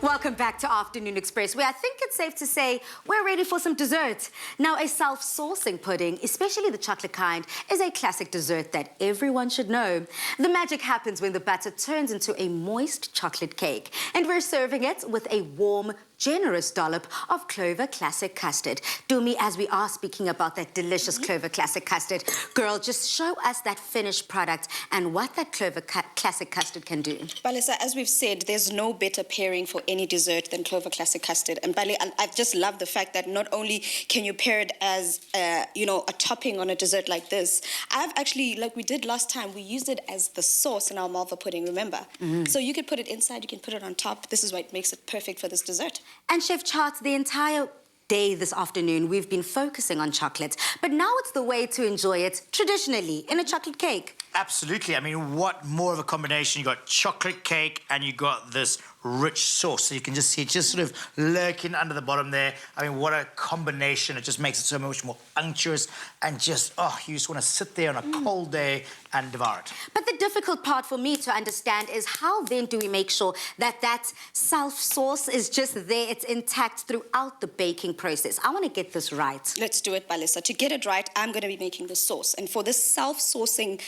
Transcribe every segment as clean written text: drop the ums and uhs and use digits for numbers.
Welcome back to Afternoon Express, where I think it's safe to say we're ready for some dessert. Now, a self-saucing pudding, especially the chocolate kind, is a classic dessert that everyone should know. The magic happens when the batter turns into a moist chocolate cake, and we're serving it with a warm, generous dollop of Clover Classic Custard. Do me as we are speaking about that delicious Clover Classic Custard. Girl, just show us that finished product and what that Clover Classic Custard can do. Balisa, as we've said, there's no better pairing for any dessert than Clover Classic Custard. And Bali, I just love the fact that not only can you pair it as, a topping on a dessert like this, I've actually, like we did last time, we used it as the sauce in our malva pudding, remember? So you could put it inside, you can put it on top. This is what makes it perfect for this dessert. And Chef Chart, the entire day this afternoon, we've been focusing on chocolate, but now it's the way to enjoy it traditionally in a chocolate cake. Absolutely. I mean, what more of a combination? You got chocolate cake and you got this rich sauce. So you can just see it just sort of lurking under the bottom there. I mean, what a combination. It just makes it so much more unctuous and just, you just want to sit there on a cold day and devour it. But the difficult part for me to understand is how then do we make sure that that self-sauce is just there, it's intact throughout the baking process? I want to get this right. Let's do it, Balisa. To get it right, I'm going to be making the sauce. And for this self-saucing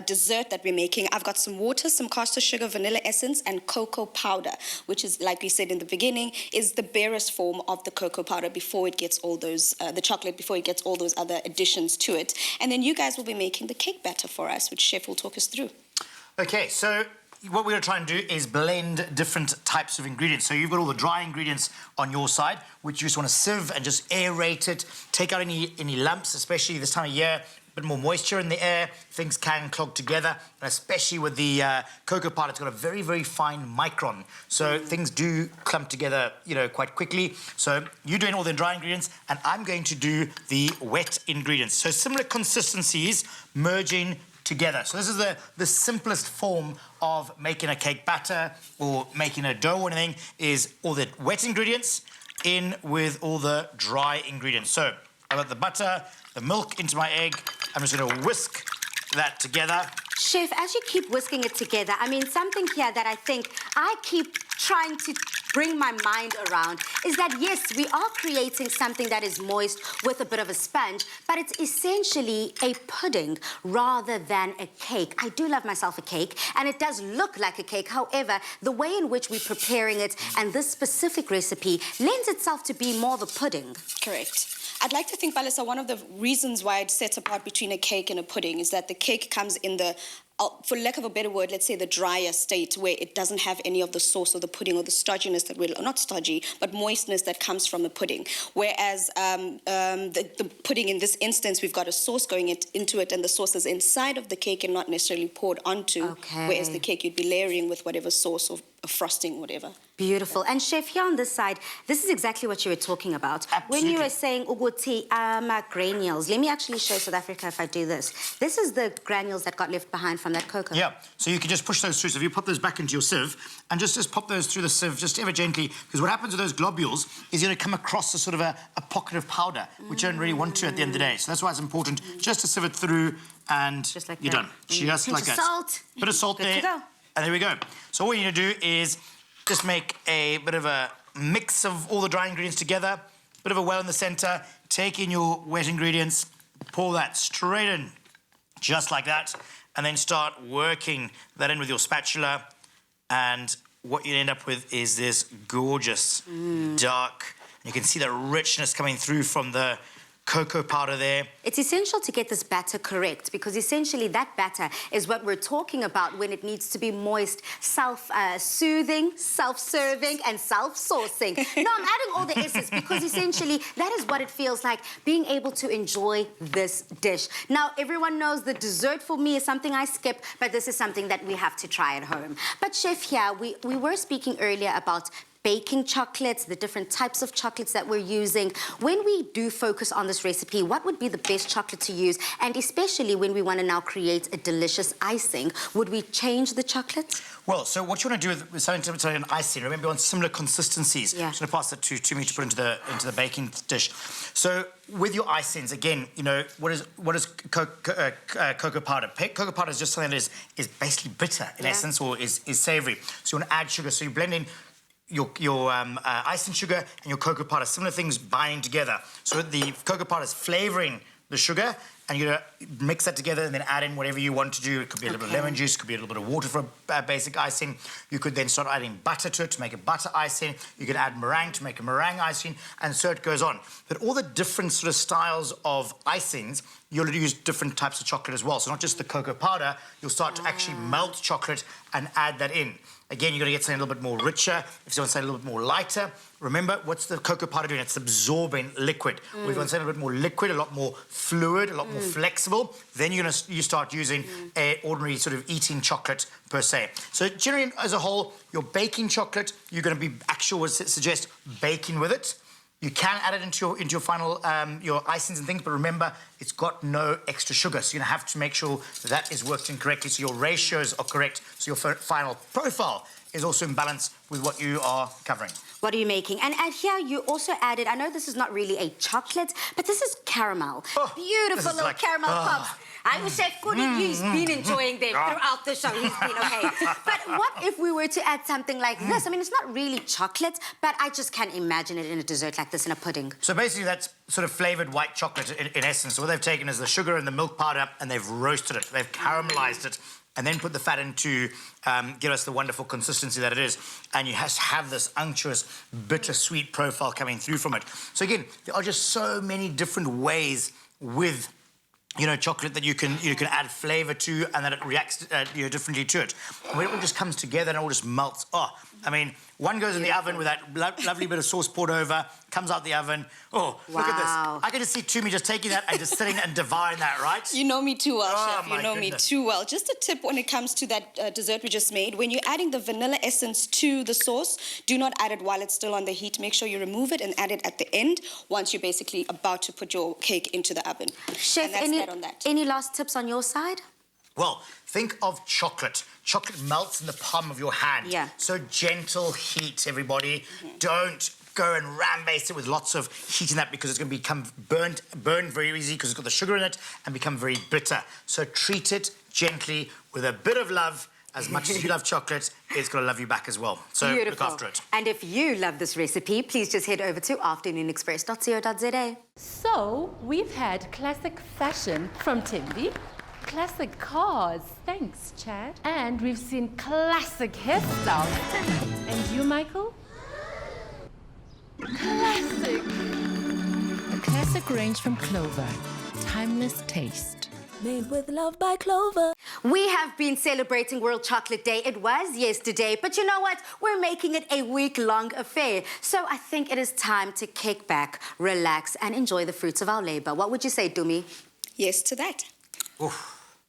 dessert that we're making, I've got some water, some caster sugar, vanilla essence, and cocoa powder, which is, like we said in the beginning, is the barest form of the cocoa powder before it gets all those, the chocolate, before it gets all those other additions to it. And then you guys will be making the cake batter for us, which Chef will talk us through. Okay, so what we're going to try and do is blend different types of ingredients. So you've got all the dry ingredients on your side, which you just want to sieve and just aerate it, take out any lumps, especially this time of year. Bit more moisture in the air, things can clog together, and especially with the cocoa powder, it's got a very, very fine micron, so things do clump together, quite quickly. So you're doing all the dry ingredients, and I'm going to do the wet ingredients. So similar consistencies merging together. So this is the simplest form of making a cake batter or making a dough or anything, is all the wet ingredients in with all the dry ingredients. So I've got the butter, the milk into my egg. I'm just going to whisk that together. Chef, as you keep whisking it together, I mean, something here that I think I keep trying to bring my mind around is that, yes, we are creating something that is moist with a bit of a sponge, but it's essentially a pudding rather than a cake. I do love myself a cake, and it does look like a cake. However, the way in which we're preparing it and this specific recipe lends itself to be more of a pudding. Correct. I'd like to think, Balisa, one of the reasons why it sets apart between a cake and a pudding is that the cake comes in the, for lack of a better word, let's say the drier state, where it doesn't have any of the sauce or the pudding or the stodginess that will, not stodgy, but moistness that comes from the pudding. Whereas the pudding in this instance, we've got a sauce going into it, and the sauce is inside of the cake and not necessarily poured onto. Okay. Whereas the cake, you'd be layering with whatever sauce or frosting, whatever. Beautiful. And Chef, here on this side, this is exactly what you were talking about. Absolutely. When you were saying uguti granules, let me actually show South Africa if I do this. This is the granules that got left behind from that cocoa. Yeah, so you can just push those through. So if you pop those back into your sieve and just pop those through the sieve just ever gently, because what happens with those globules is you're going to come across a sort of a pocket of powder, which you don't really want to at the end of the day. So that's why it's important just to sieve it through, and just like you're that. done. Just like that. Salt. Bit of salt Good there. to go. And there we go. So all you need to do is just make a bit of a mix of all the dry ingredients together, bit of a well in the centre, take in your wet ingredients, pour that straight in, just like that, and then start working that in with your spatula, and what you end up with is this gorgeous, dark, you can see the richness coming through from the cocoa powder there. It's essential to get this batter correct, because essentially that batter is what we're talking about when it needs to be moist, self-soothing, self-serving, and self-saucing. No, I'm adding all the S's because essentially that is what it feels like, being able to enjoy this dish. Now, everyone knows the dessert for me is something I skip, but this is something that we have to try at home. But Chef, here, we were speaking earlier about baking chocolates, the different types of chocolates that we're using. When we do focus on this recipe, what would be the best chocolate to use? And especially when we want to now create a delicious icing, would we change the chocolate? Well, so what you want to do with something to an icing, remember you want similar consistencies. Yeah. I'm just going to pass that to me to put into the baking dish. So with your icings, again, what is cocoa powder? Cocoa powder is just something that is basically bitter in essence, or is savoury. So you want to add sugar. So you blend in your icing sugar and your cocoa powder, similar things binding together. So the cocoa powder is flavouring the sugar, and you're going to mix that together and then add in whatever you want to do. It could be a little bit of lemon juice, it could be a little bit of water for a basic icing. You could then start adding butter to it to make a butter icing. You could add meringue to make a meringue icing, and so it goes on. But all the different sort of styles of icings, you'll use different types of chocolate as well. So not just the cocoa powder, you'll start to actually melt chocolate and add that in. Again, you're going to get something a little bit more richer. If you want something a little bit more lighter, remember, what's the cocoa powder doing? It's absorbing liquid. Or if you want something a little bit more liquid, a lot more fluid, a lot more flexible, then you start using a ordinary sort of eating chocolate per se. So generally, as a whole, your baking chocolate, you're going to be suggest baking with it. You can add it into your final your icings and things, but remember, it's got no extra sugar, so you're gonna have to make sure that is worked in correctly, so your ratios are correct, so your final profile is also in balance with what you are covering. What are you making? And here you also added, I know this is not really a chocolate, but this is caramel. Oh, beautiful little like, caramel pops. I wish Chef couldn't. He's been enjoying them throughout the show. He's been okay. But what if we were to add something like this? I mean, it's not really chocolate, but I just can't imagine it in a dessert like this, in a pudding. So basically, that's sort of flavoured white chocolate in essence. So what they've taken is the sugar and the milk powder, and they've roasted it. They've caramelised it, and then put the fat in to give us the wonderful consistency that it is. And you have this unctuous, bittersweet profile coming through from it. So again, there are just so many different ways with chocolate that you can add flavour to, and that it reacts differently to it. When it all just comes together and it all just melts. Oh, I mean, one goes in the oven with that lovely bit of sauce poured over, comes out the oven. Oh, wow. Look at this. I can just see Tumi just taking that and just sitting and devouring that, right? You know me too well, Oh, Chef. You know me too well. Just a tip when it comes to that dessert we just made. When you're adding the vanilla essence to the sauce, do not add it while it's still on the heat. Make sure you remove it and add it at the end once you're basically about to put your cake into the oven. Chef, any last tips on your side? Well, think of chocolate. Chocolate melts in the palm of your hand. Yeah. So gentle heat, everybody. Don't go and ram-baste it with lots of heat in that, because it's going to become burned very easy because it's got the sugar in it, and become very bitter. So treat it gently with a bit of love. As much as you love chocolate, it's going to love you back as well. So Beautiful. Look after it. And if you love this recipe, please just head over to afternoonexpress.co.za. So, we've had classic fashion from Timby, classic cars, thanks Chad, and we've seen classic hairstyles. And you, Michael? Classic! A classic range from Clover. Timeless taste. Made with love by Clover. We have been celebrating World Chocolate Day. It was yesterday, but you know what? We're making it a week-long affair. So I think it is time to kick back, relax, and enjoy the fruits of our labor. What would you say, Dumi? Yes to that. Oof.